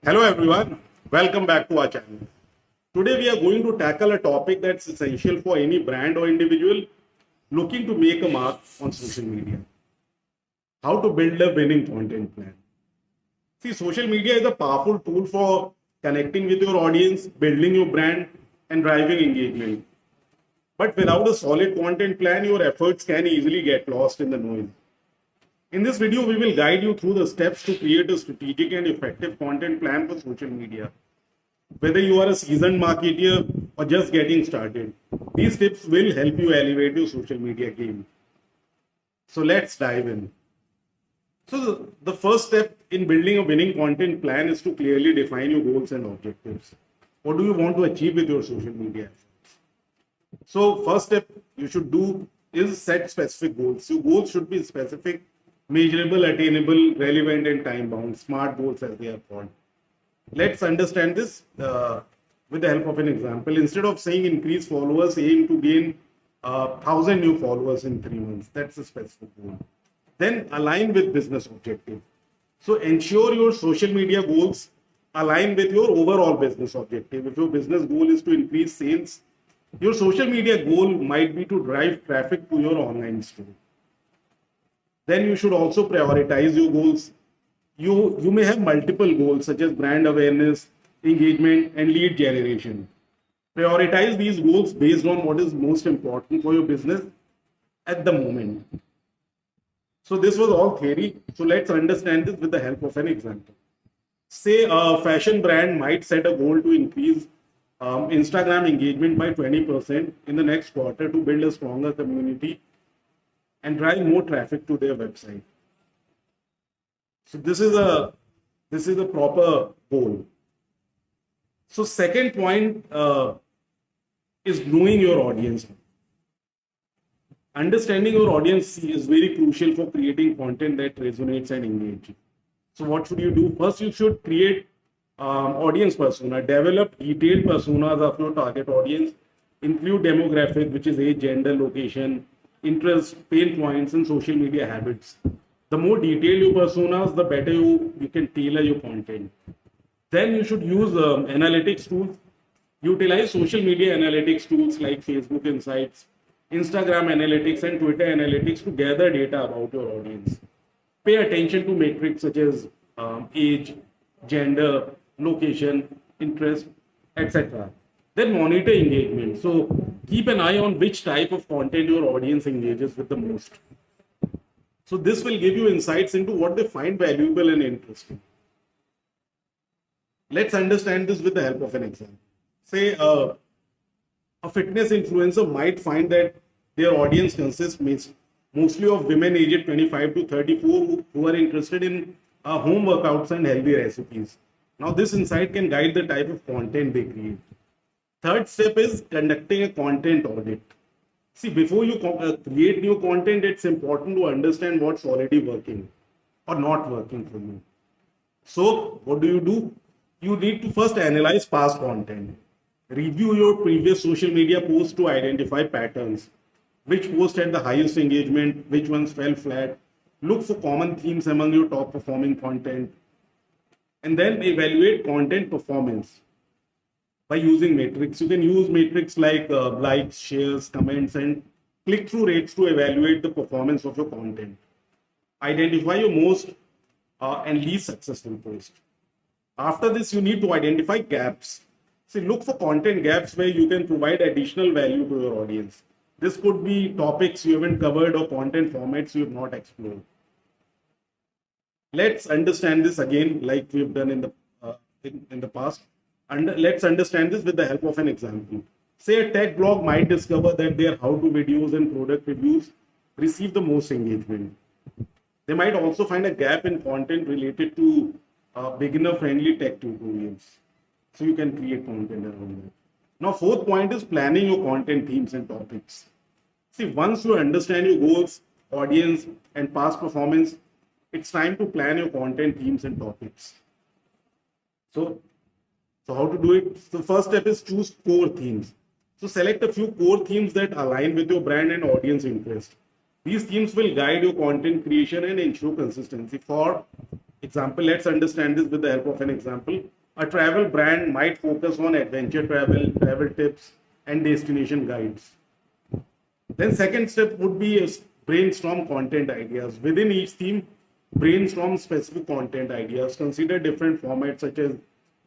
Hello everyone, welcome back to our channel. Today we are going to tackle a topic that's essential for any brand or individual looking to make a mark on social media. How to build a winning content plan. See, social media is a powerful tool for connecting with your audience, building your brand, and driving engagement. But without a solid content plan, your efforts can easily get lost in the noise. In this video, we will guide you through the steps to create a strategic and effective content plan for social media. Whether you are a seasoned marketer or just getting started, these tips will help you elevate your social media game. So let's dive in. So the first step in building a winning content plan is to clearly define your goals and objectives. What do you want to achieve with your social media efforts? So first step you should do is set specific goals. Your goals should be specific, measurable, attainable, relevant, and time bound. SMART goals as they are called. Let's understand this with the help of an example. Instead of saying increase followers, aim to gain 1,000 new followers in 3 months. That's a specific goal. Then align with business objective. So ensure your social media goals align with your overall business objective. If your business goal is to increase sales, your social media goal might be to drive traffic to your online store. Then you should also prioritize your goals. You may have multiple goals such as brand awareness, engagement, and lead generation. Prioritize these goals based on what is most important for your business at the moment. So this was all theory. So let's understand this with the help of an example. Say a fashion brand might set a goal to increase Instagram engagement by 20% in the next quarter to build a stronger community and drive more traffic to their website. So this is a proper goal. So second point is knowing your audience. Understanding your audience is very crucial for creating content that resonates and engages. So what should you do? First, you should create audience persona. Develop detailed personas of your target audience. Include demographic, which is age, gender, location, interests, pain points, and social media habits. The more detailed your personas, the better you can tailor your content. Then you should use analytics tools. Utilize social media analytics tools like Facebook Insights, Instagram Analytics, and Twitter Analytics to gather data about your audience. Pay attention to metrics such as age, gender, location, interest, etc. Then monitor engagement. So keep an eye on which type of content your audience engages with the most. So this will give you insights into what they find valuable and interesting. Let's understand this with the help of an example. Say a fitness influencer might find that their audience consists mostly of women aged 25 to 34 who are interested in home workouts and healthy recipes. Now this insight can guide the type of content they create. Third step is conducting a content audit. See, before you create new content, it's important to understand what's already working or not working for you. So, what do? You need to first analyze past content. Review your previous social media posts to identify patterns. Which post had the highest engagement, which ones fell flat. Look for common themes among your top performing content. And then evaluate content performance by using metrics. You can use metrics like likes, shares, comments, and click-through rates to evaluate the performance of your content. Identify your most and least successful post. After this, you need to identify gaps. See, look for content gaps where you can provide additional value to your audience. This could be topics you haven't covered or content formats you have not explored. Let's understand this again, like we've done in the past. And let's understand this with the help of an example. Say a tech blog might discover that their how-to videos and product reviews receive the most engagement. They might also find a gap in content related to beginner-friendly tech tutorials. So you can create content around that. Now, fourth point is planning your content themes and topics. See, once you understand your goals, audience, and past performance, it's time to plan your content themes and topics. So how to do it? The first step is choose core themes. So select a few core themes that align with your brand and audience interest. These themes will guide your content creation and ensure consistency. For Example, let's understand this with the help of an example. A travel brand might focus on adventure travel, travel tips, and destination guides. Then second step would be brainstorm content ideas. Within each theme, brainstorm specific content ideas. Consider different formats such as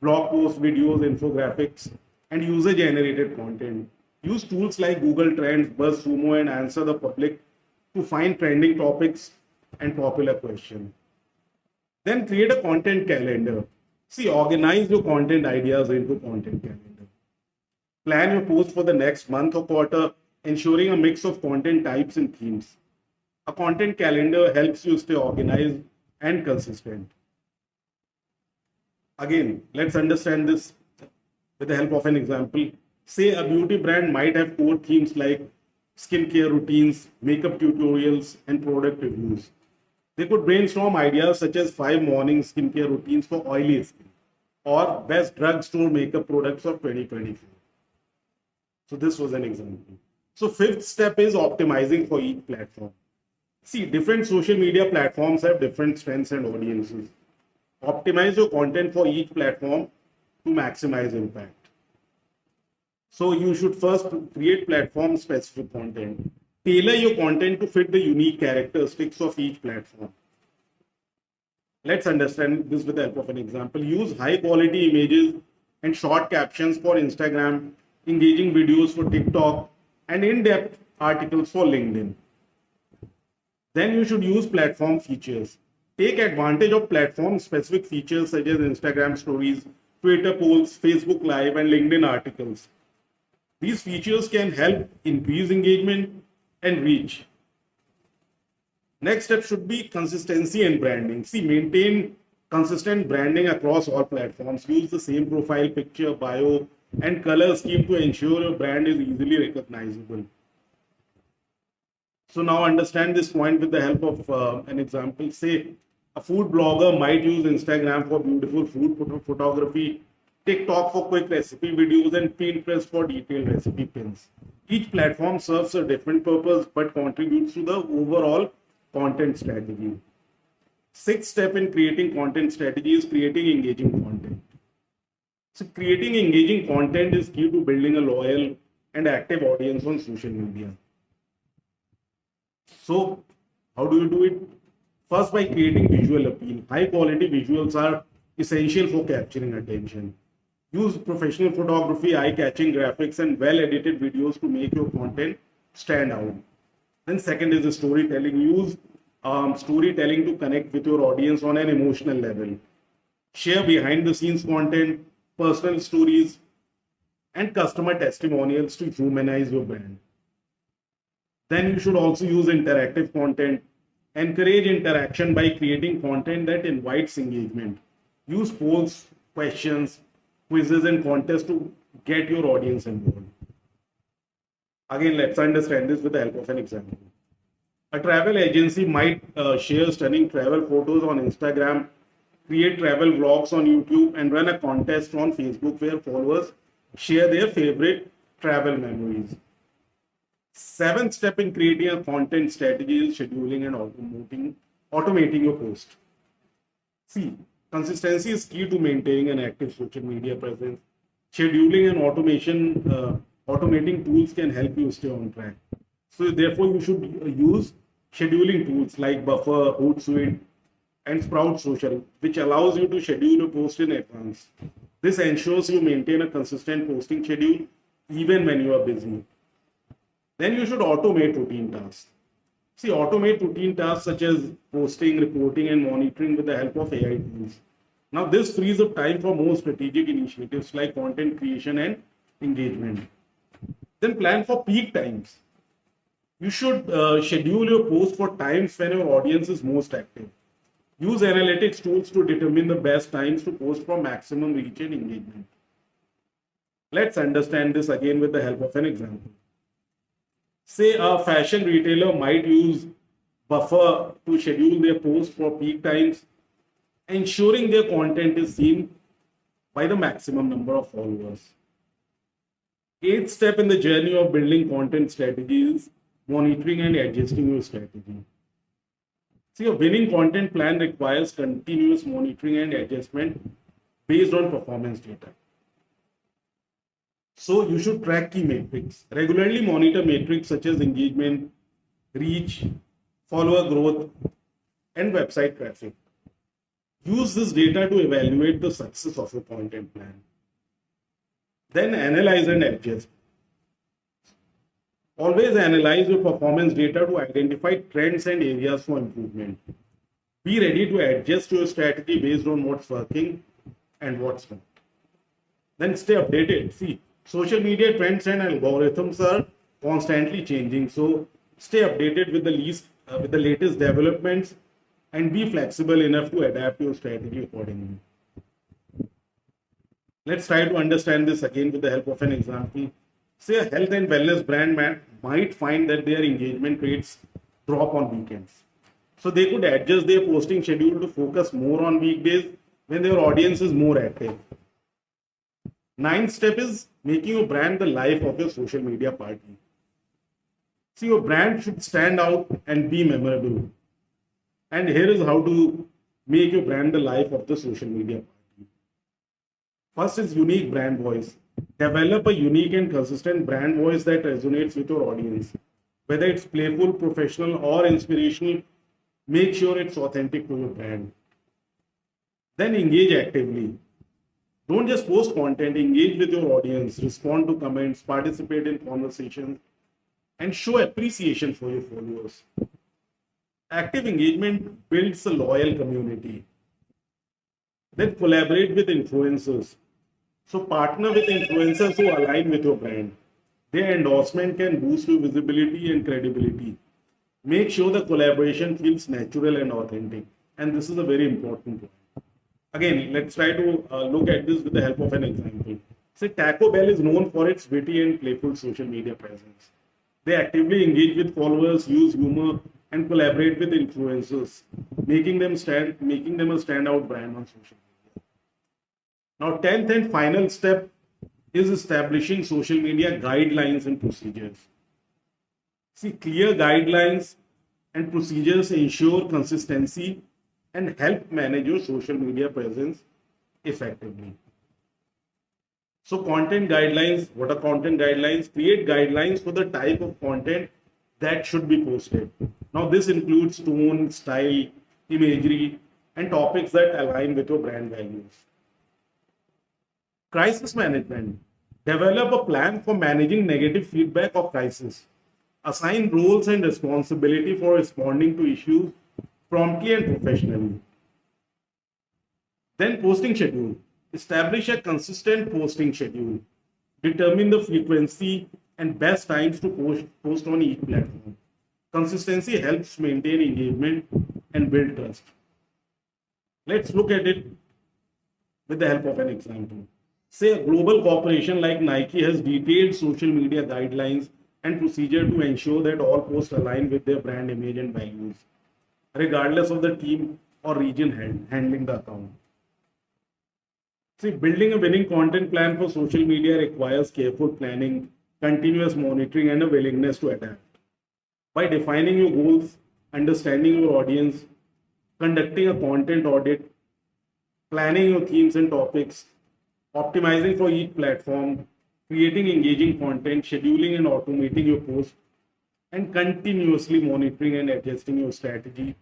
blog posts, videos, infographics, and user-generated content. Use tools like Google Trends, BuzzSumo, and Answer the Public to find trending topics and popular questions. Then create a content calendar. See, organize your content ideas into content calendar. Plan your post for the next month or quarter, ensuring a mix of content types and themes. A content calendar helps you stay organized and consistent. Again, let's understand this with the help of an example. Say a beauty brand might have core themes like skincare routines, makeup tutorials, and product reviews. They could brainstorm ideas such as 5 morning skincare routines for oily skin or best drugstore makeup products of 2024. So this was an example. So fifth step is optimizing for each platform. See, different social media platforms have different strengths and audiences. Optimize your content for each platform to maximize impact. So you should first create platform specific content. Tailor your content to fit the unique characteristics of each platform. Let's understand this with the help of an example. Use high quality images and short captions for Instagram, engaging videos for TikTok, and in-depth articles for LinkedIn. Then you should use platform features. Take advantage of platform specific features such as Instagram stories, Twitter polls, Facebook Live, and LinkedIn articles. These features can help increase engagement and reach. Next step should be consistency and branding. See, maintain consistent branding across all platforms. Use the same profile picture, bio, and color scheme to ensure your brand is easily recognizable. So now understand this point with the help of an example. Say a food blogger might use Instagram for beautiful food photography, TikTok for quick recipe videos, and Pinterest for detailed recipe pins. Each platform serves a different purpose but contributes to the overall content strategy. Sixth step in creating content strategy is creating engaging content. So creating engaging content is key to building a loyal and active audience on social media. So how do you do it? First, by creating visual appeal. High quality visuals are essential for capturing attention. Use professional photography, eye-catching graphics, and well-edited videos to make your content stand out. Then second is the storytelling. Use storytelling to connect with your audience on an emotional level. Share behind-the-scenes content, personal stories, and customer testimonials to humanize your brand. Then you should also use interactive content. Encourage interaction by creating content that invites engagement. Use polls, questions, quizzes, and contests to get your audience involved. Again, let's understand this with the help of an example. A travel agency might share stunning travel photos on Instagram, create travel vlogs on YouTube, and run a contest on Facebook where followers share their favorite travel memories. Seventh step in creating a content strategy is scheduling and automating your post. See, consistency is key to maintaining an active social media presence. Scheduling and automating tools can help you stay on track. So therefore, you should use scheduling tools like Buffer, Hootsuite, and Sprout Social, which allows you to schedule your post in advance. This ensures you maintain a consistent posting schedule even when you are busy. Then you should automate routine tasks. See, automate routine tasks such as posting, reporting, and monitoring with the help of AI tools. Now, this frees up time for more strategic initiatives like content creation and engagement. Then plan for peak times. You should schedule your post for times when your audience is most active. Use analytics tools to determine the best times to post for maximum reach and engagement. Let's understand this again with the help of an example. Say a fashion retailer might use Buffer to schedule their posts for peak times, ensuring their content is seen by the maximum number of followers. Eighth step in the journey of building content strategy is monitoring and adjusting your strategy. See, a winning content plan requires continuous monitoring and adjustment based on performance data. So you should track key metrics. Regularly monitor metrics such as engagement, reach, follower growth, and website traffic. Use this data to evaluate the success of your content plan. Then analyze and adjust. Always analyze your performance data to identify trends and areas for improvement. Be ready to adjust your strategy based on what's working and what's not. Then stay updated. See, social media trends and algorithms are constantly changing. So stay updated with the latest developments and be flexible enough to adapt your strategy accordingly. Let's try to understand this again with the help of an example. Say a health and wellness brand might find that their engagement rates drop on weekends. So they could adjust their posting schedule to focus more on weekdays when their audience is more active. Ninth step is making your brand the life of your social media party. See, your brand should stand out and be memorable. And here is how to make your brand the life of the social media party. First is unique brand voice. Develop a unique and consistent brand voice that resonates with your audience. Whether it's playful, professional, or inspirational, make sure it's authentic to your brand. Then engage actively. Don't just post content, engage with your audience, respond to comments, participate in conversations, and show appreciation for your followers. Active engagement builds a loyal community. Then collaborate with influencers. So partner with influencers who align with your brand. Their endorsement can boost your visibility and credibility. Make sure the collaboration feels natural and authentic. And this is a very important point. Again, let's try to look at this with the help of an example. Say Taco Bell is known for its witty and playful social media presence. They actively engage with followers, use humor, and collaborate with influencers, making them a standout brand on social media. Now, 10th and final step is establishing social media guidelines and procedures. See, clear guidelines and procedures ensure consistency and help manage your social media presence effectively. So content guidelines, what are content guidelines? Create guidelines for the type of content that should be posted. Now this includes tone, style, imagery, and topics that align with your brand values. Crisis management. Develop a plan for managing negative feedback or crisis. Assign roles and responsibility for responding to issues promptly and professionally. Then posting schedule. Establish a consistent posting schedule. Determine the frequency and best times to post on each platform. Consistency helps maintain engagement and build trust. Let's look at it with the help of an example. Say a global corporation like Nike has detailed social media guidelines and procedure to ensure that all posts align with their brand image and values, regardless of the team or region handling the account. See, building a winning content plan for social media requires careful planning, continuous monitoring, and a willingness to adapt. By defining your goals, understanding your audience, conducting a content audit, planning your themes and topics, optimizing for each platform, creating engaging content, scheduling and automating your posts, and continuously monitoring and adjusting your strategy,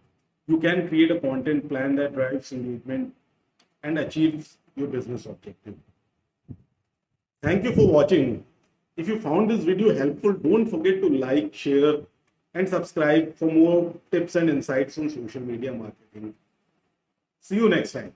you can create a content plan that drives engagement and achieves your business objective. Thank you for watching. If you found this video helpful, don't forget to like, share, and subscribe for more tips and insights on social media marketing. See you next time.